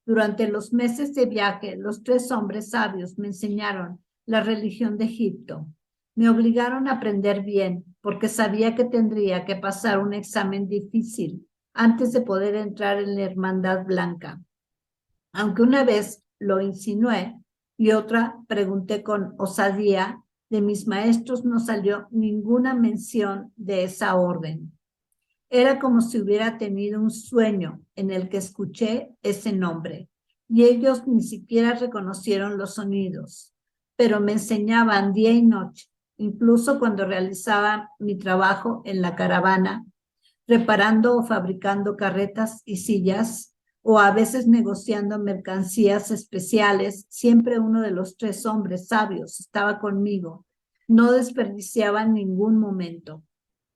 Durante los meses de viaje, los 3 hombres sabios me enseñaron la religión de Egipto. Me obligaron a aprender bien, porque sabía que tendría que pasar un examen difícil antes de poder entrar en la Hermandad Blanca. Aunque una vez lo insinué y otra pregunté con osadía, de mis maestros no salió ninguna mención de esa orden. Era como si hubiera tenido un sueño en el que escuché ese nombre, y ellos ni siquiera reconocieron los sonidos, pero me enseñaban día y noche, incluso cuando realizaba mi trabajo en la caravana, reparando o fabricando carretas y sillas, o a veces negociando mercancías especiales. Siempre uno de los 3 hombres sabios estaba conmigo. No desperdiciaban ningún momento.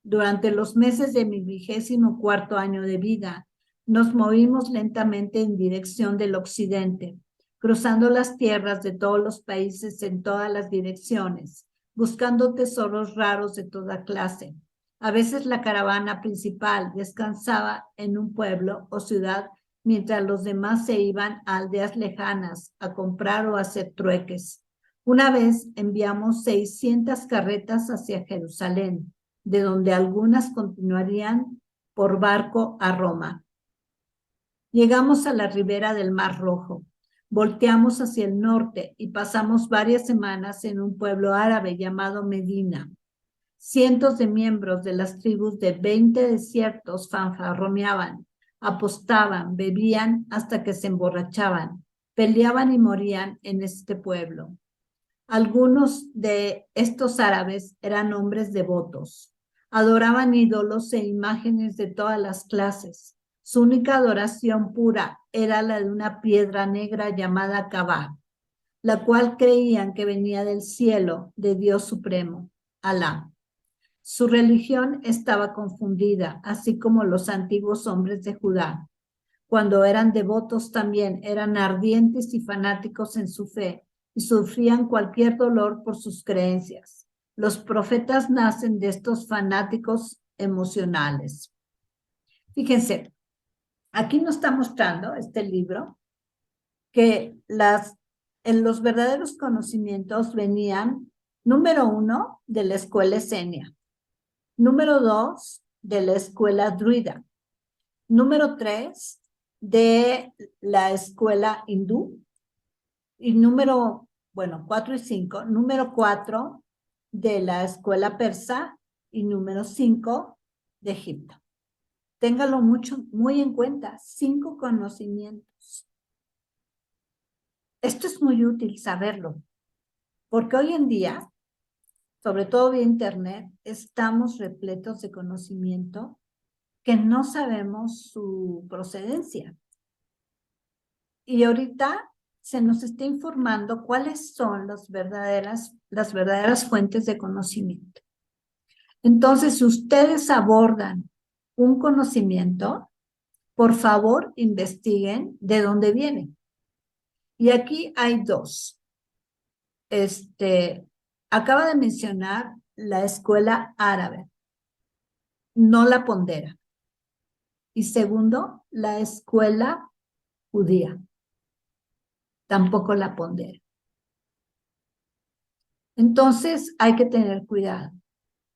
Durante los meses de mi 24º año de vida, nos movimos lentamente en dirección del occidente, cruzando las tierras de todos los países en todas las direcciones, buscando tesoros raros de toda clase. A veces la caravana principal descansaba en un pueblo o ciudad, mientras los demás se iban a aldeas lejanas a comprar o a hacer trueques. Una vez enviamos 600 carretas hacia Jerusalén, de donde algunas continuarían por barco a Roma. Llegamos a la ribera del Mar Rojo, volteamos hacia el norte y pasamos varias semanas en un pueblo árabe llamado Medina. Cientos de miembros de las tribus de 20 desiertos fanfarroneaban, apostaban, bebían hasta que se emborrachaban, peleaban y morían en este pueblo. Algunos de estos árabes eran hombres devotos. Adoraban ídolos e imágenes de todas las clases. Su única adoración pura era la de una piedra negra llamada Kaaba, la cual creían que venía del cielo de Dios Supremo, Alá. Su religión estaba confundida, así como los antiguos hombres de Judá. Cuando eran devotos también eran ardientes y fanáticos en su fe y sufrían cualquier dolor por sus creencias. Los profetas nacen de estos fanáticos emocionales. Fíjense, aquí nos está mostrando este libro que en los verdaderos conocimientos venían, número 1, de la escuela esenia, número 2, de la escuela druida, número 3, de la escuela hindú, y 4 y 5, número 4 de la escuela persa y número 5 de Egipto. Téngalo muy en cuenta, 5 conocimientos. Esto es muy útil saberlo, porque hoy en día, sobre todo vía internet, estamos repletos de conocimiento que no sabemos su procedencia. Y ahorita se nos está informando cuáles son las verdaderas fuentes de conocimiento. Entonces, si ustedes abordan un conocimiento, por favor, investiguen de dónde viene. Y aquí hay 2. Acaba de mencionar la escuela árabe, no la pondera. Y segundo, la escuela judía, tampoco la pondera. Entonces, hay que tener cuidado.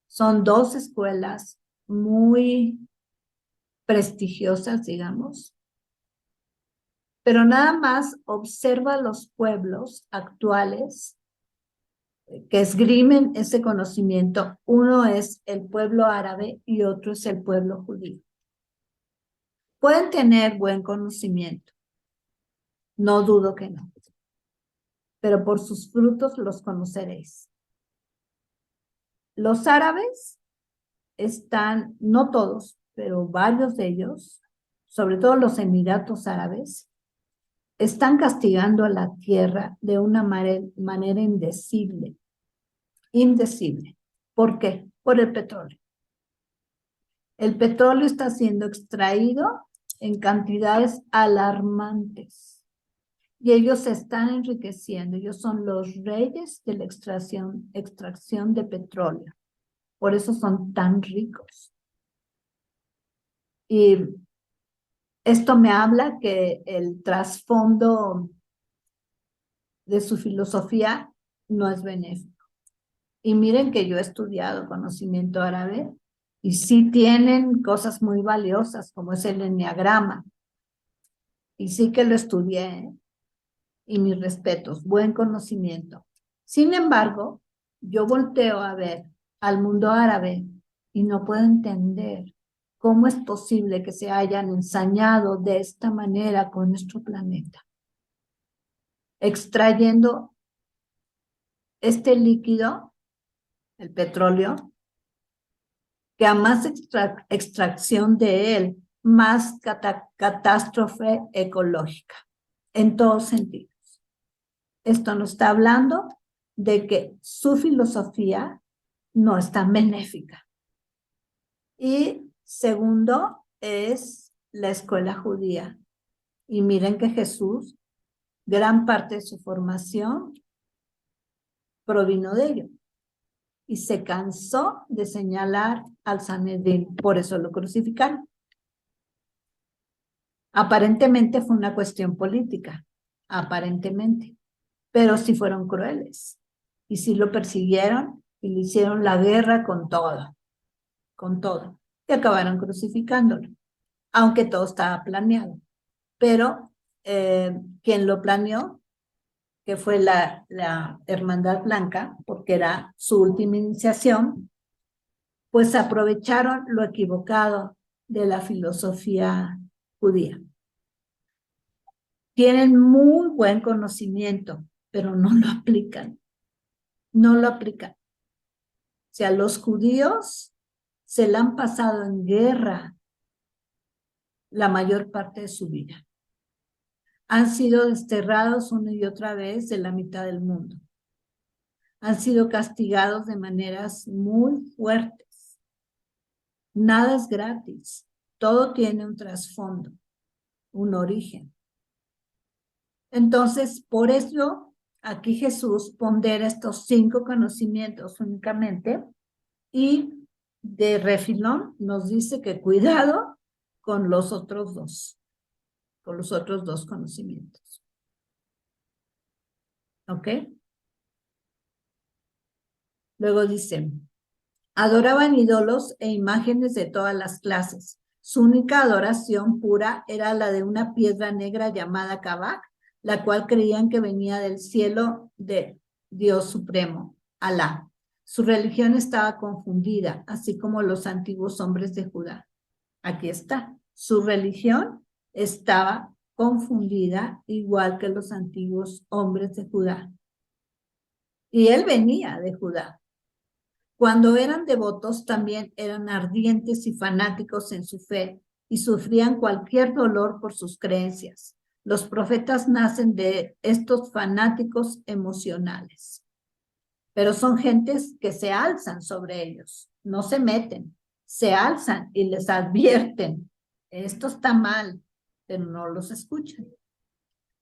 Son 2 escuelas muy prestigiosas, digamos, pero nada más observa los pueblos actuales que esgrimen ese conocimiento. Uno es el pueblo árabe y otro es el pueblo judío. Pueden tener buen conocimiento, no dudo que no, pero por sus frutos los conoceréis. Los árabes están, no todos, pero varios de ellos, sobre todo los Emiratos Árabes, están castigando a la tierra de una manera indecible. Indecible. ¿Por qué? Por el petróleo. El petróleo está siendo extraído en cantidades alarmantes y ellos se están enriqueciendo. Ellos son los reyes de la extracción de petróleo. Por eso son tan ricos. Y Esto me habla que el trasfondo de su filosofía no es benéfico. Y miren que yo he estudiado conocimiento árabe y sí tienen cosas muy valiosas, como es el enneagrama. Y sí que lo estudié, ¿eh? Y mis respetos, buen conocimiento. Sin embargo, yo volteo a ver al mundo árabe y no puedo entender cómo es posible que se hayan ensañado de esta manera con nuestro planeta, extrayendo este líquido, el petróleo, que a más extracción de él, más catástrofe ecológica, en todos sentidos. Esto nos está hablando de que su filosofía no es tan benéfica. Y segundo es la escuela judía. Y miren que Jesús, gran parte de su formación provino de ello. Y se cansó de señalar al Sanedrín, por eso lo crucificaron. Aparentemente fue una cuestión política, aparentemente, pero sí fueron crueles y sí lo persiguieron y le hicieron la guerra con todo, y acabaron crucificándolo, aunque todo estaba planeado. Pero quien lo planeó, que fue la Hermandad Blanca, porque era su última iniciación, pues aprovecharon lo equivocado de la filosofía judía. Tienen muy buen conocimiento, pero no lo aplican. No lo aplican. O sea, los judíos se la han pasado en guerra la mayor parte de su vida. Han sido desterrados una y otra vez de la mitad del mundo. Han sido castigados de maneras muy fuertes. Nada es gratis. Todo tiene un trasfondo, un origen. Entonces, por eso, aquí Jesús pondera estos 5 conocimientos únicamente y de refilón nos dice que cuidado con los otros 2, con los otros 2 conocimientos. ¿Ok? Luego dice, adoraban ídolos e imágenes de todas las clases. Su única adoración pura era la de una piedra negra llamada Kabak, la cual creían que venía del cielo de Dios Supremo, Alá. Su religión estaba confundida, así como los antiguos hombres de Judá. Aquí está. Su religión estaba confundida, igual que los antiguos hombres de Judá. Y él venía de Judá. Cuando eran devotos también eran ardientes y fanáticos en su fe y sufrían cualquier dolor por sus creencias. Los profetas nacen de estos fanáticos emocionales, pero son gentes que se alzan sobre ellos, no se meten, se alzan y les advierten, esto está mal, pero no los escuchan.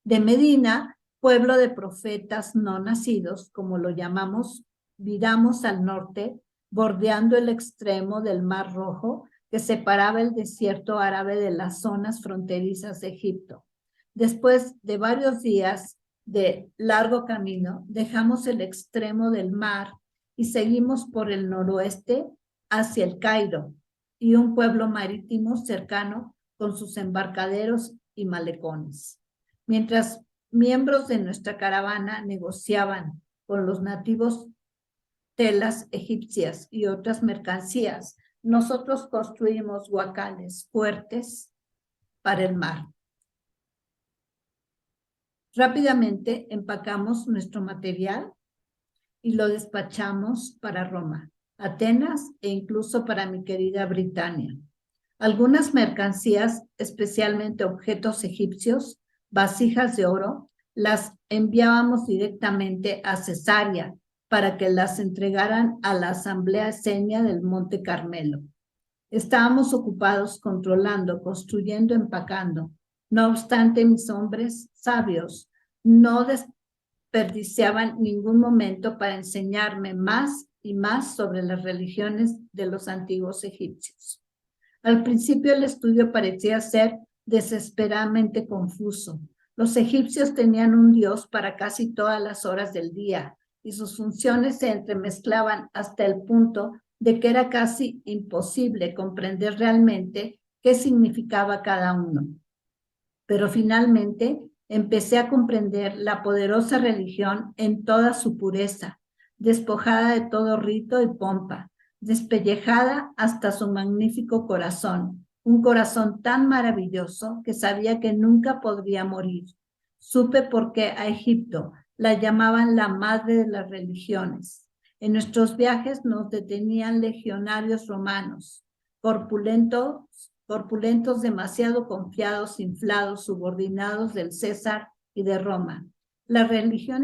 De Medina, pueblo de profetas no nacidos, como lo llamamos, viramos al norte, bordeando el extremo del Mar Rojo, que separaba el desierto árabe de las zonas fronterizas de Egipto. Después de varios días de largo camino, dejamos el extremo del mar y seguimos por el noroeste hacia el Cairo y un pueblo marítimo cercano con sus embarcaderos y malecones. Mientras miembros de nuestra caravana negociaban con los nativos telas egipcias y otras mercancías, nosotros construimos huacales fuertes para el mar. Rápidamente empacamos nuestro material y lo despachamos para Roma, Atenas e incluso para mi querida Britania. Algunas mercancías, especialmente objetos egipcios, vasijas de oro, las enviábamos directamente a Cesarea para que las entregaran a la Asamblea Esenia del Monte Carmelo. Estábamos ocupados controlando, construyendo, empacando. No obstante, mis hombres sabios no desperdiciaban ningún momento para enseñarme más y más sobre las religiones de los antiguos egipcios. Al principio el estudio parecía ser desesperadamente confuso. Los egipcios tenían un dios para casi todas las horas del día y sus funciones se entremezclaban hasta el punto de que era casi imposible comprender realmente qué significaba cada uno. Pero finalmente empecé a comprender la poderosa religión en toda su pureza, despojada de todo rito y pompa, despellejada hasta su magnífico corazón, un corazón tan maravilloso que sabía que nunca podría morir. Supe por qué a Egipto la llamaban la madre de las religiones. En nuestros viajes nos detenían legionarios romanos, corpulentos demasiado confiados, inflados, subordinados del César y de Roma. La religión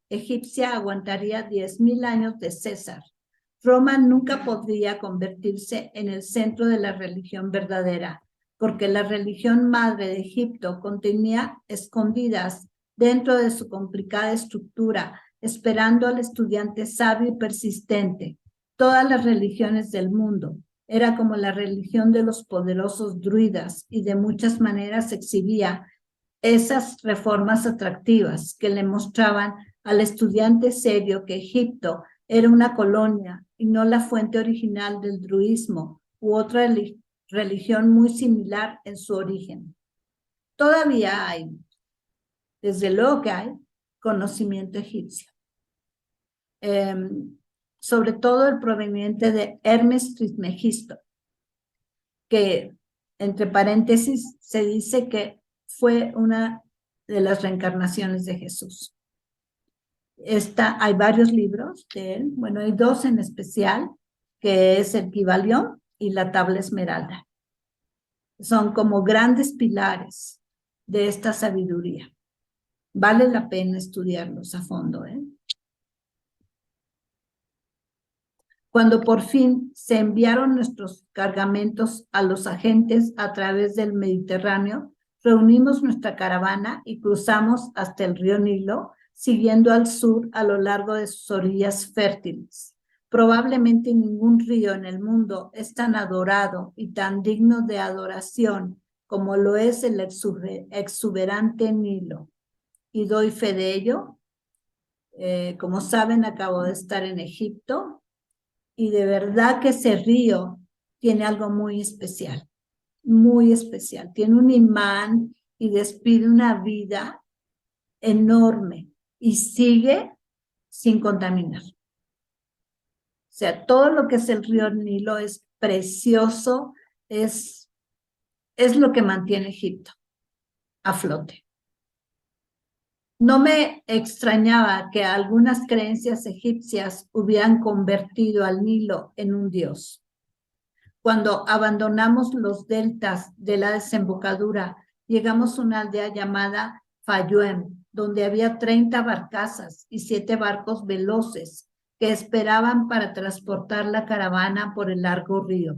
egipcia aguantaría 10,000 años de César. Roma nunca podría convertirse en el centro de la religión verdadera, porque la religión madre de Egipto contenía escondidas dentro de su complicada estructura, esperando al estudiante sabio y persistente, todas las religiones del mundo. Era como la religión de los poderosos druidas y de muchas maneras exhibía esas reformas atractivas que le mostraban al estudiante serio que Egipto era una colonia y no la fuente original del druismo u otra religión muy similar en su origen. Todavía hay, desde luego que hay, conocimiento egipcio. Sobre todo el proveniente de Hermes Trismegisto, que entre paréntesis se dice que fue una de las reencarnaciones de Jesús. Hay varios libros de él, bueno, hay dos en especial, que es el Kybalión y la Tabla Esmeralda. Son como grandes pilares de esta sabiduría. Vale la pena estudiarlos a fondo, ¿eh? Cuando por fin se enviaron nuestros cargamentos a los agentes a través del Mediterráneo, reunimos nuestra caravana y cruzamos hasta el río Nilo, siguiendo al sur a lo largo de sus orillas fértiles. Probablemente ningún río en el mundo es tan adorado y tan digno de adoración como lo es el exuberante Nilo. Y doy fe de ello. Como saben, acabo de estar en Egipto. Y de verdad que ese río tiene algo muy especial, muy especial. Tiene un imán y despide una vida enorme y sigue sin contaminar. O sea, todo lo que es el río Nilo es precioso, es lo que mantiene Egipto a flote. No me extrañaba que algunas creencias egipcias hubieran convertido al Nilo en un dios. Cuando abandonamos los deltas de la desembocadura, llegamos a una aldea llamada Fayuem, donde había 30 barcazas y 7 barcos veloces que esperaban para transportar la caravana por el largo río.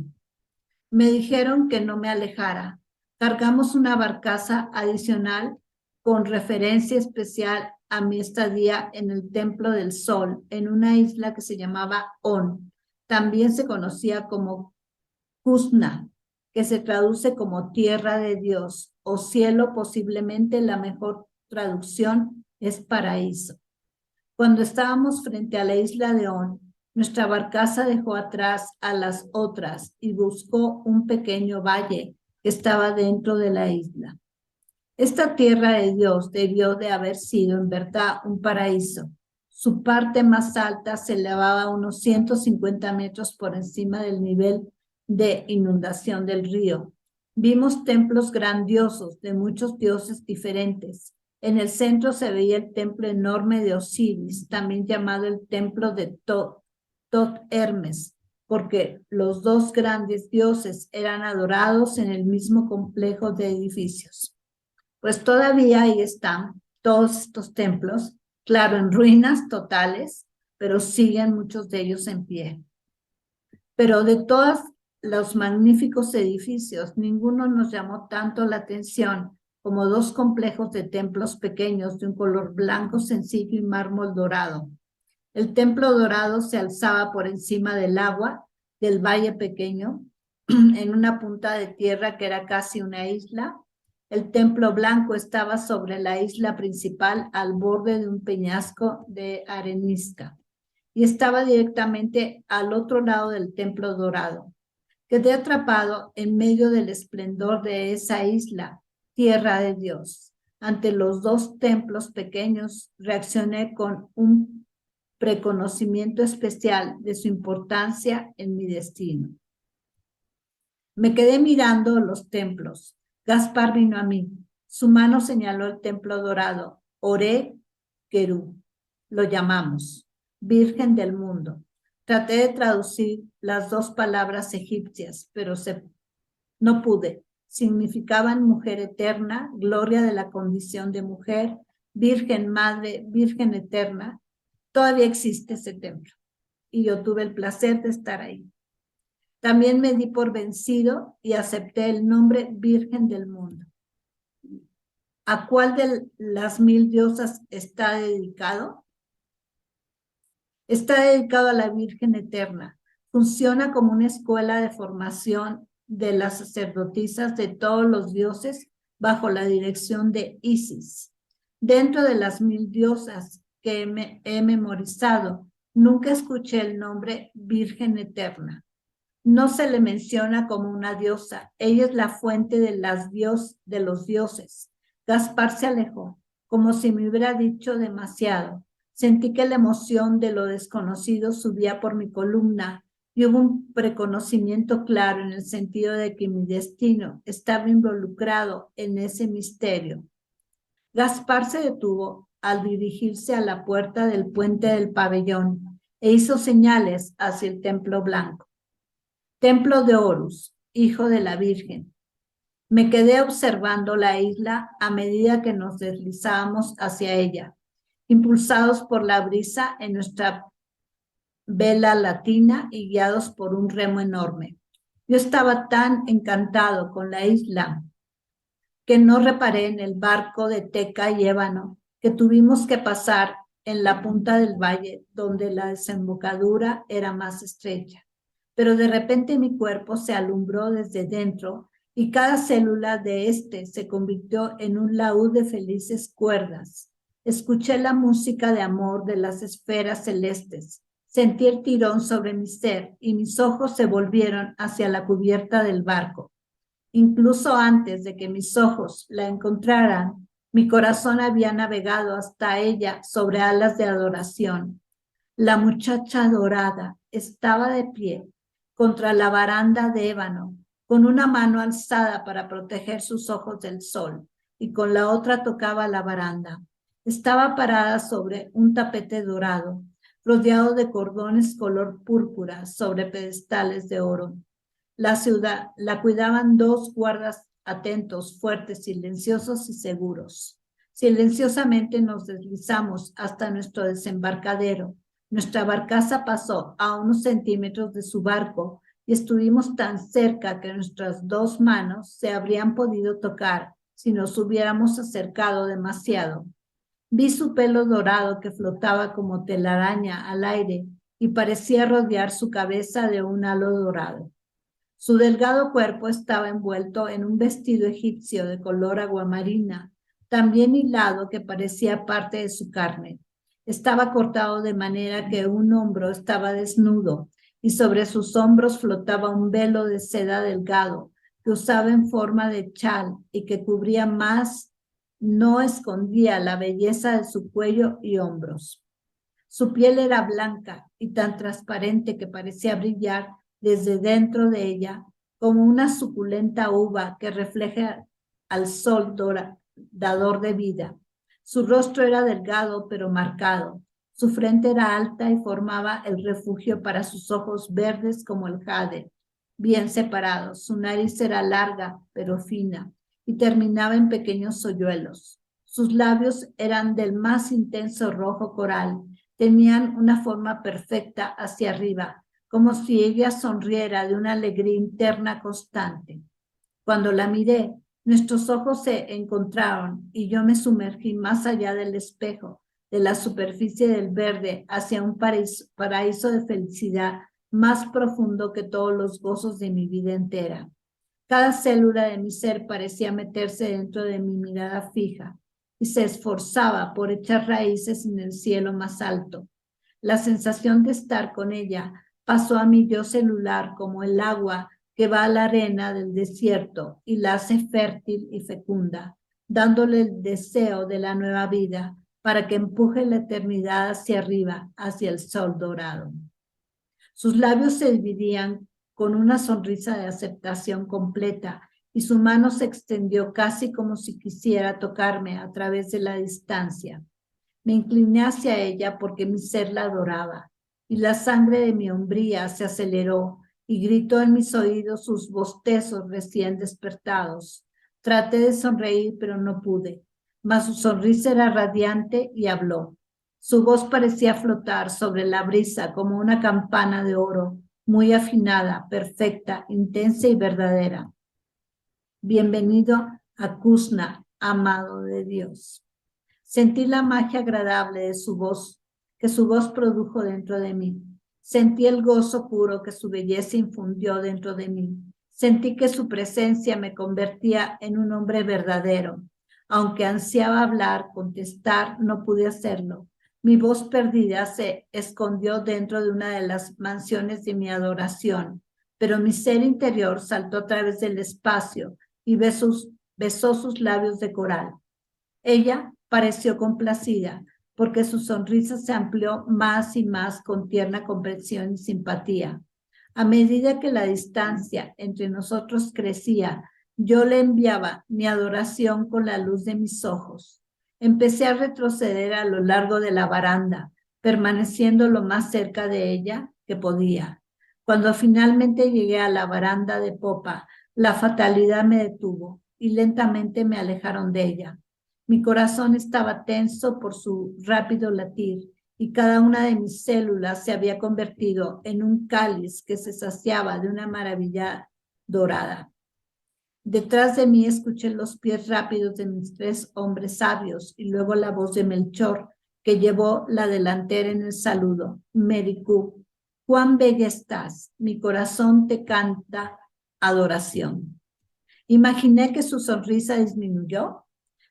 Me dijeron que no me alejara. Cargamos una barcaza adicional con referencia especial a mi estadía en el Templo del Sol, en una isla que se llamaba On. También se conocía como Kusna, que se traduce como tierra de Dios o cielo, posiblemente la mejor traducción es paraíso. Cuando estábamos frente a la isla de On, nuestra barcaza dejó atrás a las otras y buscó un pequeño valle que estaba dentro de la isla. Esta tierra de Dios debió de haber sido en verdad un paraíso. Su parte más alta se elevaba a unos 150 metros por encima del nivel de inundación del río. Vimos templos grandiosos de muchos dioses diferentes. En el centro se veía el templo enorme de Osiris, también llamado el templo de Tot Hermes, porque los dos grandes dioses eran adorados en el mismo complejo de edificios. Pues todavía ahí están todos estos templos, claro, en ruinas totales, pero siguen muchos de ellos en pie. Pero de todos los magníficos edificios, ninguno nos llamó tanto la atención como dos complejos de templos pequeños de un color blanco sencillo y mármol dorado. El templo dorado se alzaba por encima del agua del valle pequeño, en una punta de tierra que era casi una isla. El templo blanco estaba sobre la isla principal al borde de un peñasco de arenisca y estaba directamente al otro lado del templo dorado. Quedé atrapado en medio del esplendor de esa isla, tierra de Dios. Ante los dos templos pequeños reaccioné con un preconocimiento especial de su importancia en mi destino. Me quedé mirando los templos. Gaspar vino a mí. Su mano señaló el templo dorado. Ore Querú. Lo llamamos. Virgen del mundo. Traté de traducir las dos palabras egipcias, pero no pude. Significaban mujer eterna, gloria de la condición de mujer, virgen madre, virgen eterna. Todavía existe ese templo y yo tuve el placer de estar ahí. También me di por vencido y acepté el nombre Virgen del Mundo. ¿A cuál de las 1000 diosas está dedicado? Está dedicado a la Virgen Eterna. Funciona como una escuela de formación de las sacerdotisas de todos los dioses bajo la dirección de Isis. Dentro de las 1000 diosas que he memorizado, nunca escuché el nombre Virgen Eterna. No se le menciona como una diosa. Ella es la fuente de los dioses. Gaspar se alejó, como si me hubiera dicho demasiado. Sentí que la emoción de lo desconocido subía por mi columna y hubo un preconocimiento claro en el sentido de que mi destino estaba involucrado en ese misterio. Gaspar se detuvo al dirigirse a la puerta del puente del pabellón e hizo señales hacia el templo blanco. Templo de Horus, hijo de la Virgen. Me quedé observando la isla a medida que nos deslizábamos hacia ella, impulsados por la brisa en nuestra vela latina y guiados por un remo enorme. Yo estaba tan encantado con la isla que no reparé en el barco de teca y ébano que tuvimos que pasar en la punta del valle donde la desembocadura era más estrecha. Pero de repente mi cuerpo se alumbró desde dentro y cada célula de este se convirtió en un laúd de felices cuerdas. Escuché la música de amor de las esferas celestes. Sentí el tirón sobre mi ser y mis ojos se volvieron hacia la cubierta del barco. Incluso antes de que mis ojos la encontraran, mi corazón había navegado hasta ella sobre alas de adoración. La muchacha dorada estaba de pie contra la baranda de ébano, con una mano alzada para proteger sus ojos del sol y con la otra tocaba la baranda. Estaba parada sobre un tapete dorado, rodeado de cordones color púrpura sobre pedestales de oro. La ciudad la cuidaban 2 guardas atentos, fuertes, silenciosos y seguros. Silenciosamente nos deslizamos hasta nuestro desembarcadero. Nuestra barcaza pasó a unos centímetros de su barco y estuvimos tan cerca que nuestras 2 manos se habrían podido tocar si nos hubiéramos acercado demasiado. Vi su pelo dorado que flotaba como telaraña al aire y parecía rodear su cabeza de un halo dorado. Su delgado cuerpo estaba envuelto en un vestido egipcio de color aguamarina, tan bien hilado que parecía parte de su carne. Estaba cortado de manera que un hombro estaba desnudo y sobre sus hombros flotaba un velo de seda delgado que usaba en forma de chal y que cubría más, no escondía la belleza de su cuello y hombros. Su piel era blanca y tan transparente que parecía brillar desde dentro de ella como una suculenta uva que refleja al sol dador de vida. Su rostro era delgado pero marcado. Su frente era alta y formaba el refugio para sus ojos verdes como el jade, bien separados. Su nariz era larga pero fina y terminaba en pequeños hoyuelos. Sus labios eran del más intenso rojo coral. Tenían una forma perfecta hacia arriba, como si ella sonriera de una alegría interna constante. Cuando la miré, nuestros ojos se encontraron y yo me sumergí más allá del espejo, de la superficie del verde, hacia un paraíso de felicidad más profundo que todos los gozos de mi vida entera. Cada célula de mi ser parecía meterse dentro de mi mirada fija y se esforzaba por echar raíces en el cielo más alto. La sensación de estar con ella pasó a mi yo celular como el agua que va a la arena del desierto y la hace fértil y fecunda, dándole el deseo de la nueva vida para que empuje la eternidad hacia arriba, hacia el sol dorado. Sus labios se dividían con una sonrisa de aceptación completa y su mano se extendió casi como si quisiera tocarme a través de la distancia. Me incliné hacia ella porque mi ser la adoraba y la sangre de mi hombría se aceleró y gritó en mis oídos sus bostezos recién despertados. Traté de sonreír, pero no pude, mas su sonrisa era radiante y habló. Su voz parecía flotar sobre la brisa como una campana de oro, muy afinada, perfecta, intensa y verdadera. Bienvenido a Krishna, amado de Dios. Sentí la magia agradable de su voz, que su voz produjo dentro de mí. Sentí el gozo puro que su belleza infundió dentro de mí. Sentí que su presencia me convertía en un hombre verdadero. Aunque ansiaba hablar, contestar, no pude hacerlo. Mi voz perdida se escondió dentro de una de las mansiones de mi adoración, pero mi ser interior saltó a través del espacio y besó sus labios de coral. Ella pareció complacida porque su sonrisa se amplió más y más con tierna comprensión y simpatía. A medida que la distancia entre nosotros crecía, yo le enviaba mi adoración con la luz de mis ojos. Empecé a retroceder a lo largo de la baranda, permaneciendo lo más cerca de ella que podía. Cuando finalmente llegué a la baranda de popa, la fatalidad me detuvo y lentamente me alejaron de ella. Mi corazón estaba tenso por su rápido latir y cada una de mis células se había convertido en un cáliz que se saciaba de una maravilla dorada. Detrás de mí escuché los pies rápidos de mis 3 hombres sabios y luego la voz de Melchor, que llevó la delantera en el saludo. Mericú, cuán bella estás, mi corazón te canta adoración. Imaginé que su sonrisa disminuyó,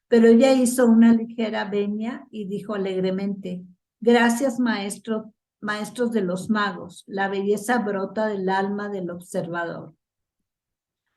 pero ella hizo una ligera venia y dijo alegremente, gracias maestros de los magos, la belleza brota del alma del observador.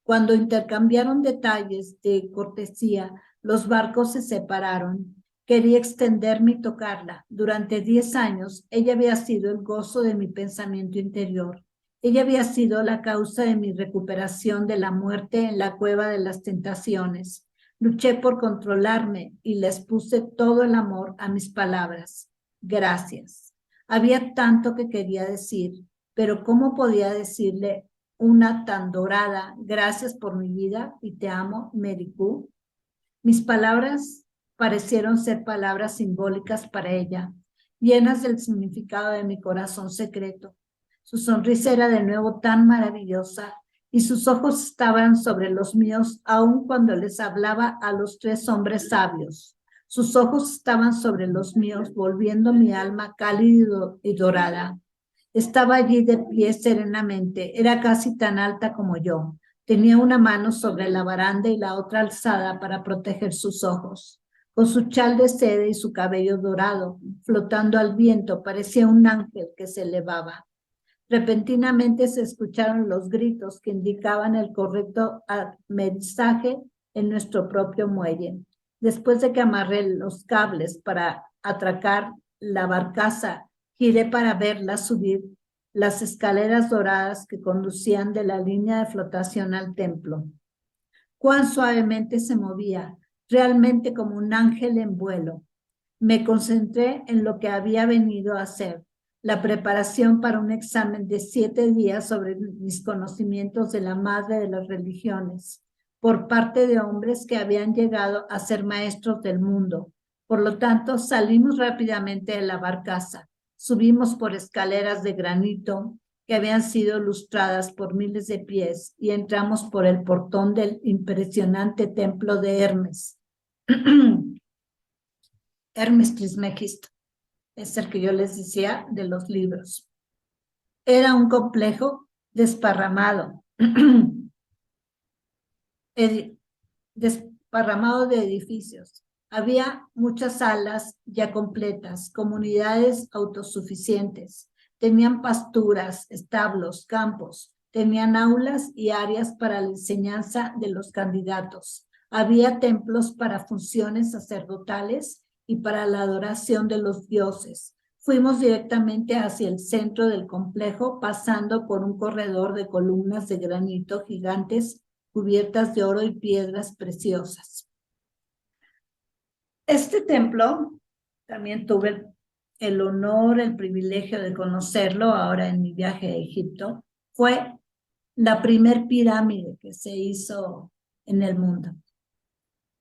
Cuando intercambiaron detalles de cortesía, los barcos se separaron. Quería extenderme y tocarla. Durante 10 años, ella había sido el gozo de mi pensamiento interior. Ella había sido la causa de mi recuperación de la muerte en la cueva de las tentaciones. Luché por controlarme y les puse todo el amor a mis palabras. Gracias. Había tanto que quería decir, pero ¿cómo podía decirle una tan dorada, gracias por mi vida y te amo, Mericú? Mis palabras parecieron ser palabras simbólicas para ella, llenas del significado de mi corazón secreto. Su sonrisa era de nuevo tan maravillosa y sus ojos estaban sobre los míos aun cuando les hablaba a los 3 hombres sabios. Sus ojos estaban sobre los míos, volviendo mi alma cálida y dorada. Estaba allí de pie serenamente, era casi tan alta como yo. Tenía una mano sobre la baranda y la otra alzada para proteger sus ojos. Con su chal de seda y su cabello dorado, flotando al viento, parecía un ángel que se elevaba. Repentinamente se escucharon los gritos que indicaban el correcto aterrizaje en nuestro propio muelle. Después de que amarré los cables para atracar la barcaza, giré para verla subir las escaleras doradas que conducían de la línea de flotación al templo. Cuán suavemente se movía, realmente como un ángel en vuelo. Me concentré en lo que había venido a hacer, la preparación para un examen de 7 días sobre mis conocimientos de la madre de las religiones, por parte de hombres que habían llegado a ser maestros del mundo. Por lo tanto, salimos rápidamente de la barcaza, subimos por escaleras de granito que habían sido lustradas por miles de pies y entramos por el portón del impresionante templo de Hermes. Hermes Trismegisto, es el que yo les decía de los libros. Era un complejo desparramado, desparramado de edificios. Había muchas salas ya completas, comunidades autosuficientes. Tenían pasturas, establos, campos. Tenían aulas y áreas para la enseñanza de los candidatos. Había templos para funciones sacerdotales y para la adoración de los dioses. Fuimos directamente hacia el centro del complejo, pasando por un corredor de columnas de granito gigantes cubiertas de oro y piedras preciosas. Este templo, también tuve el honor, el privilegio de conocerlo ahora en mi viaje a Egipto, fue la primer pirámide que se hizo en el mundo,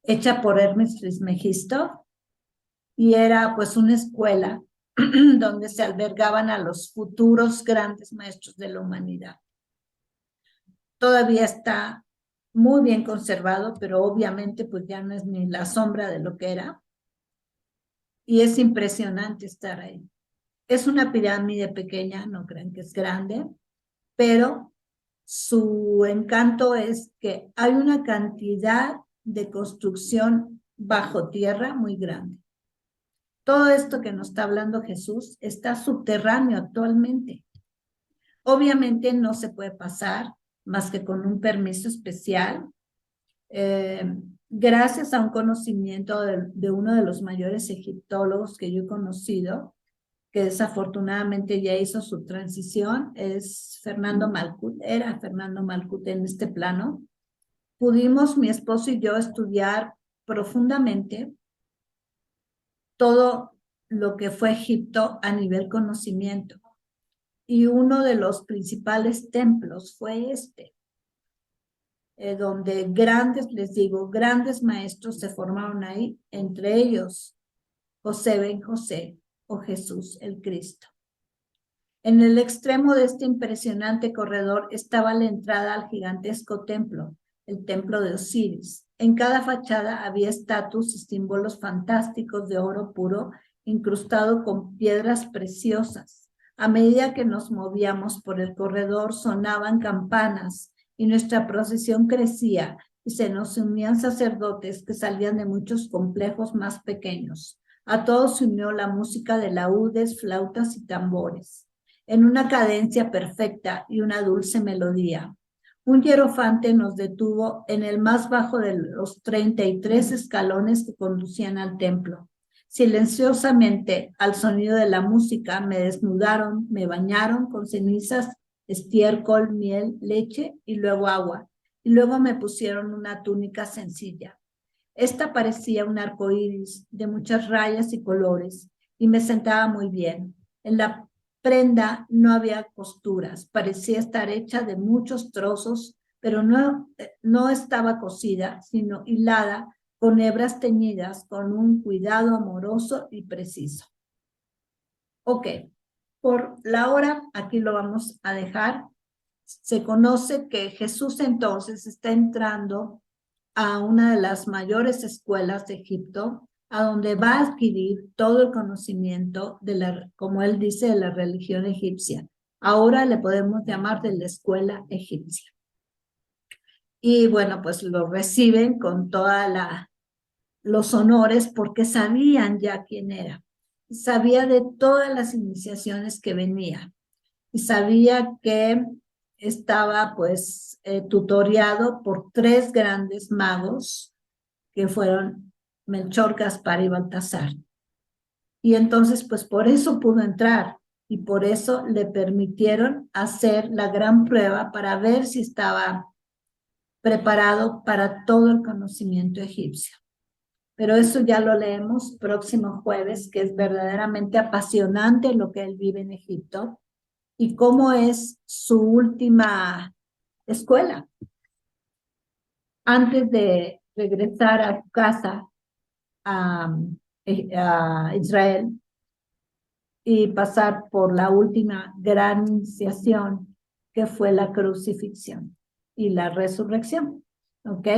hecha por Hermes Trismegisto, y era pues una escuela donde se albergaban a los futuros grandes maestros de la humanidad. Todavía está muy bien conservado, pero obviamente pues ya no es ni la sombra de lo que era. Y es impresionante estar ahí. Es una pirámide pequeña, no crean que es grande, pero su encanto es que hay una cantidad de construcción bajo tierra muy grande. Todo esto que nos está hablando Jesús está subterráneo actualmente. Obviamente no se puede pasar más que con un permiso especial. Gracias a un conocimiento de uno de los mayores egiptólogos que yo he conocido, que desafortunadamente ya hizo su transición, es Fernando Malkut, era Fernando Malkut en este plano. Pudimos, mi esposo y yo, estudiar profundamente todo lo que fue Egipto a nivel conocimiento. Y uno de los principales templos fue este, donde grandes, les digo, grandes maestros se formaron ahí, entre ellos José ben José o Jesús el Cristo. En el extremo de este impresionante corredor estaba la entrada al gigantesco templo, el templo de Osiris. En cada fachada había estatuas y símbolos fantásticos de oro puro, incrustado con piedras preciosas. A medida que nos movíamos por el corredor, sonaban campanas y nuestra procesión crecía y se nos unían sacerdotes que salían de muchos complejos más pequeños. A todos se unió la música de laúdes, flautas y tambores, en una cadencia perfecta y una dulce melodía. Un hierofante nos detuvo en el más bajo de los 33 escalones que conducían al templo. Silenciosamente, al sonido de la música, me desnudaron, me bañaron con cenizas, estiércol, miel, leche y luego agua. Y luego me pusieron una túnica sencilla. Esta parecía un arco iris de muchas rayas y colores y me sentaba muy bien. En la prenda no había costuras, parecía estar hecha de muchos trozos, pero no estaba cosida, sino hilada con hebras teñidas con un cuidado amoroso y preciso. Ok, por la hora aquí lo vamos a dejar. Se conoce que Jesús entonces está entrando a una de las mayores escuelas de Egipto, a donde va a adquirir todo el conocimiento de la, como él dice, de la religión egipcia. Ahora le podemos llamar de la escuela egipcia. Y bueno, pues lo reciben con los honores porque sabían ya quién era. Sabía de todas las iniciaciones que venía y sabía que estaba pues tutoriado por 3 grandes magos que fueron Melchor, Gaspar y Baltasar. Y entonces pues por eso pudo entrar y por eso le permitieron hacer la gran prueba para ver si estaba preparado para todo el conocimiento egipcio. Pero eso ya lo leemos próximo jueves, que es verdaderamente apasionante lo que él vive en Egipto y cómo es su última escuela. Antes de regresar a su casa a Israel y pasar por la última gran iniciación, que fue la crucifixión y la resurrección. ¿Ok?